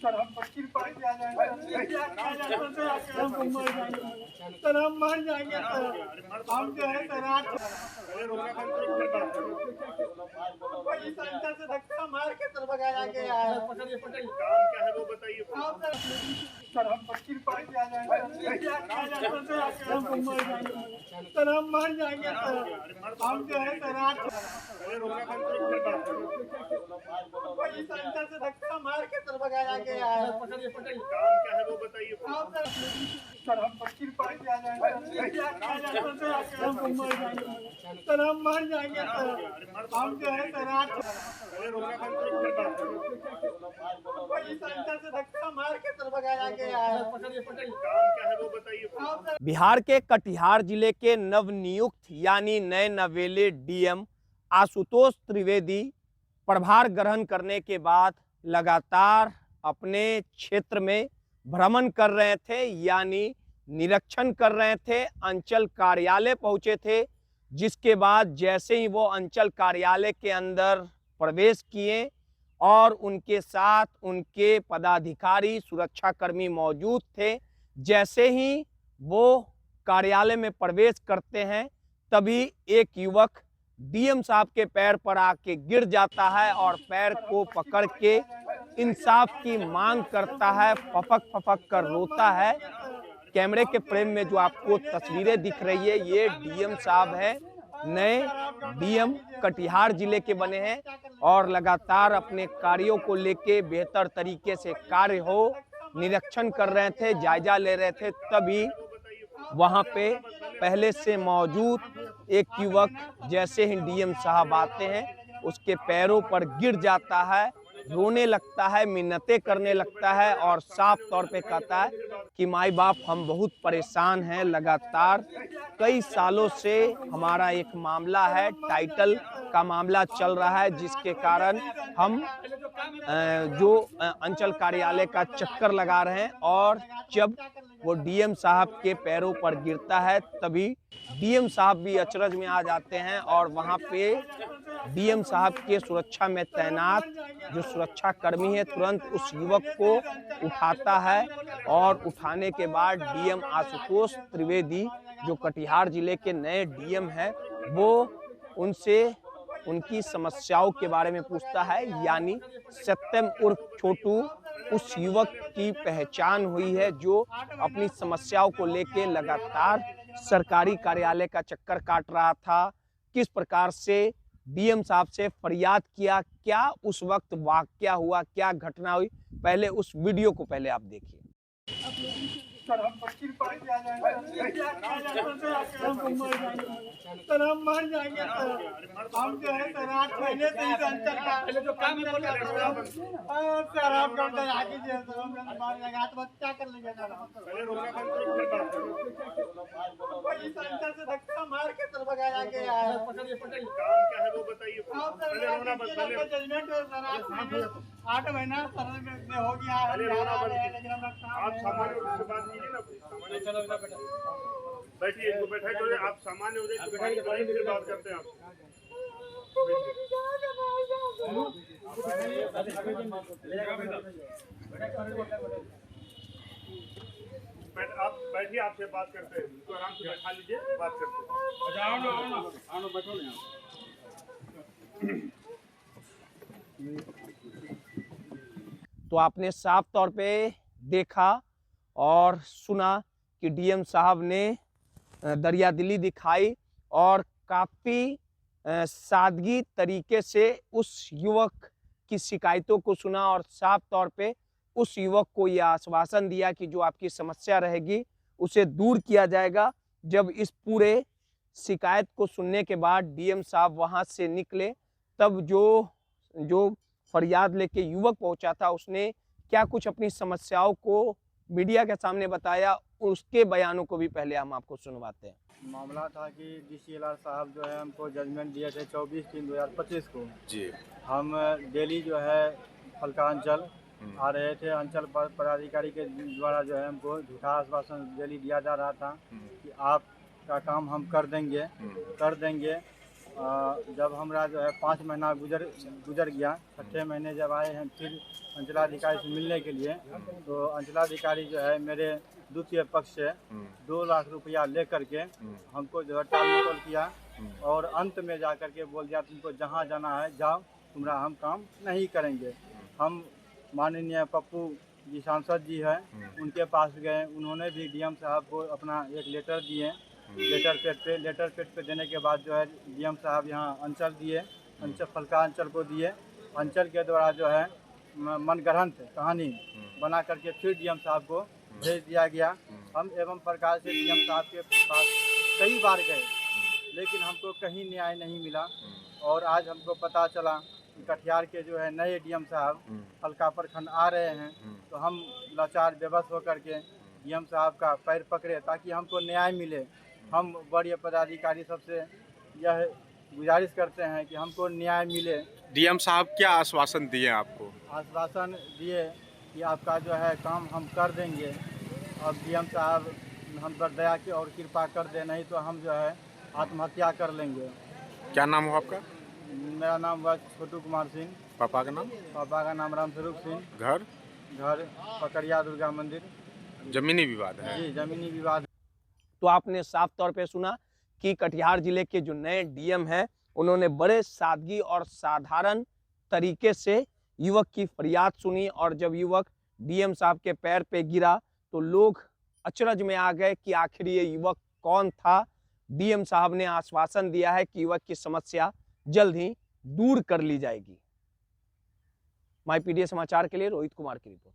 Sir हम 25 party आ जाएंगे sir हम मर जाएंगे सर हम जो है सर वही संस्था से धक्का मार के सर भगाया गया है। काम क्या है वो बताइए। सर हम 25 पार्टी आ जाएंगे सर हम मर जाएंगे सर हम जो है सर वही संस्था से धक्का मार के सर भगाया गया है। काम क्या है वो बताइए। सर हम 25 पार्टी आ जाएंगे सर हम मर जाएंगे सर हम जो है सर वही संस्था से धक्का मार के सर भगाया गया है। काम क्या है वो बताइए। बिहार के कटिहार जिले के नवनियुक्त यानी नए नवेले डीएम आशुतोष त्रिवेदी प्रभार ग्रहण करने के बाद लगातार अपने क्षेत्र में भ्रमण कर रहे थे, यानी निरीक्षण कर रहे थे। अंचल कार्यालय पहुंचे थे, जिसके बाद जैसे ही वो अंचल कार्यालय के अंदर प्रवेश किए और उनके साथ उनके पदाधिकारी सुरक्षाकर्मी मौजूद थे, जैसे ही वो कार्यालय में प्रवेश करते हैं तभी एक युवक डीएम साहब के पैर पर आके गिर जाता है और पैर को पकड़ के इंसाफ की मांग करता है, फपक फपक कर रोता है। कैमरे के फ्रेम में जो आपको तस्वीरें दिख रही है, ये डीएम साहब हैं, नए डीएम कटिहार जिले के बने हैं और लगातार अपने कार्यों को लेके बेहतर तरीके से कार्य हो निरीक्षण कर रहे थे, जायजा ले रहे थे। तभी वहां पे पहले से मौजूद एक युवक जैसे ही डीएम साहब आते हैं उसके पैरों पर गिर जाता है, रोने लगता है, मिन्नतें करने लगता है और साफ तौर पे कहता है कि माई बाप हम बहुत परेशान हैं। लगातार कई सालों से हमारा एक मामला है, टाइटल का मामला चल रहा है, जिसके कारण हम जो अंचल कार्यालय का चक्कर लगा रहे हैं। और जब वो डीएम साहब के पैरों पर गिरता है तभी डीएम साहब भी अचरज में आ जाते हैं और वहां पे डीएम साहब के सुरक्षा में तैनात जो सुरक्षा कर्मी है तुरंत उस युवक को उठाता है और उठाने के बाद डीएम आशुतोष त्रिवेदी जो कटिहार जिले के नए डीएम हैं वो उनसे उनकी समस्याओं के बारे में पूछता है, यानी सत्यम उर्फ छोटू उस युवक की पहचान हुई है जो अपनी समस्याओं को लेके लगातार सरकारी कार्यालय का चक्कर काट रहा था। किस प्रकार से डीएम साहब से फरियाद किया, क्या उस वक्त वाकया हुआ, क्या घटना हुई, पहले उस वीडियो को पहले आप देखिए। सर हम 25 पार्टी आ जाएंगे सर हम मर जाएंगे सर हम जो है सर 8 महीने से इस अंचल का जो काम है सर हम डॉक्टर आगे जो है सर हम मार जाएंगे, आत्महत्या कर लेंगे सर वही संस्था से धक्का मार के सर भगाया गया है। काम क्या है वो बताइए। जजमेंट सर 8 महीना सर में हो गया है, लेकिन हम आप सामान्य रूप से बात कीजिए ना। बैठिए, इनको बैठा करिए, आप सामान्य हो जाइए तो फिर बात करते हैं। आप बैठिए, आपसे बात करते हैं, इसको आराम से बैठा लीजिए, बात करते हैं। तो आपने साफ तौर पे देखा और सुना कि डीएम साहब ने दरियादिली दिखाई और काफ़ी सादगी तरीके से उस युवक की शिकायतों को सुना और साफ तौर पे उस युवक को यह आश्वासन दिया कि जो आपकी समस्या रहेगी उसे दूर किया जाएगा। जब इस पूरे शिकायत को सुनने के बाद डीएम साहब वहां से निकले तब जो फरियाद लेके युवक पहुंचा था उसने क्या कुछ अपनी समस्याओं को मीडिया के सामने बताया, उसके बयानों को भी पहले हम आपको सुनवाते हैं। मामला था कि डीसीएलआर साहब जो है हमको जजमेंट दिए थे 24/3/2025 को जी। हम डेली जो है फलका अंचल आ रहे थे, अंचल पदाधिकारी के द्वारा जो है हमको झूठा आश्वासन डेली दिया जा रहा था कि आपका काम हम कर देंगे जब हमारा जो है 5 महीना गुजर गया, 6ठे महीने जब आए हैं फिर अंचलाधिकारी से मिलने के लिए, तो अंचलाधिकारी जो है मेरे द्वितीय पक्ष से 2 लाख रुपया ले करके हमको जो है टाल मटोल किया और अंत में जा करके बोल दिया तुमको जहाँ जाना है जाओ, तुम्हारा हम काम नहीं करेंगे। हम माननीय पप्पू जी सांसद जी है उनके पास गए, उन्होंने भी डीएम साहब को अपना एक लेटर दिए, लेटर पेड पे देने के बाद जो है डीएम साहब यहाँ अंचल दिए, अंचल फलका अंचल को दिए, अंचल के द्वारा जो है मनगढ़ंत कहानी बना करके फिर डीएम साहब को भेज दिया गया। हम एवं प्रकार से डीएम साहब के पास कई बार गए लेकिन हमको कहीं न्याय नहीं मिला और आज हमको पता चला कि कटिहार के जो है नए डीएम साहब फलका प्रखंड आ रहे हैं, तो हम लाचार बेबस होकर के डीएम साहब का पैर पकड़े ताकि हमको न्याय मिले। हम बड़े पदाधिकारी सबसे यह गुजारिश करते हैं कि हमको न्याय मिले। डीएम साहब क्या आश्वासन दिए आपको? आश्वासन दिए कि आपका जो है काम हम कर देंगे। अब डीएम साहब हम पर दया की और कृपा कर दे, नहीं तो हम जो है आत्महत्या कर लेंगे। क्या नाम हो आपका? मेरा नाम हुआ छोटू कुमार सिंह। पापा का नाम? पापा का नाम रामस्वरूप सिंह। घर पकड़िया दुर्गा मंदिर। जमीनी विवाद है? जी, जमीनी विवाद। तो आपने साफ तौर पे सुना कि कटिहार जिले के जो नए डीएम हैं उन्होंने बड़े सादगी और साधारण तरीके से युवक की फरियाद सुनी और जब युवक डीएम साहब के पैर पे गिरा तो लोग अचरज में आ गए कि आखिर ये युवक कौन था। डीएम साहब ने आश्वासन दिया है कि युवक की समस्या जल्द ही दूर कर ली जाएगी। माई पीडीए समाचार के लिए रोहित कुमार की रिपोर्ट।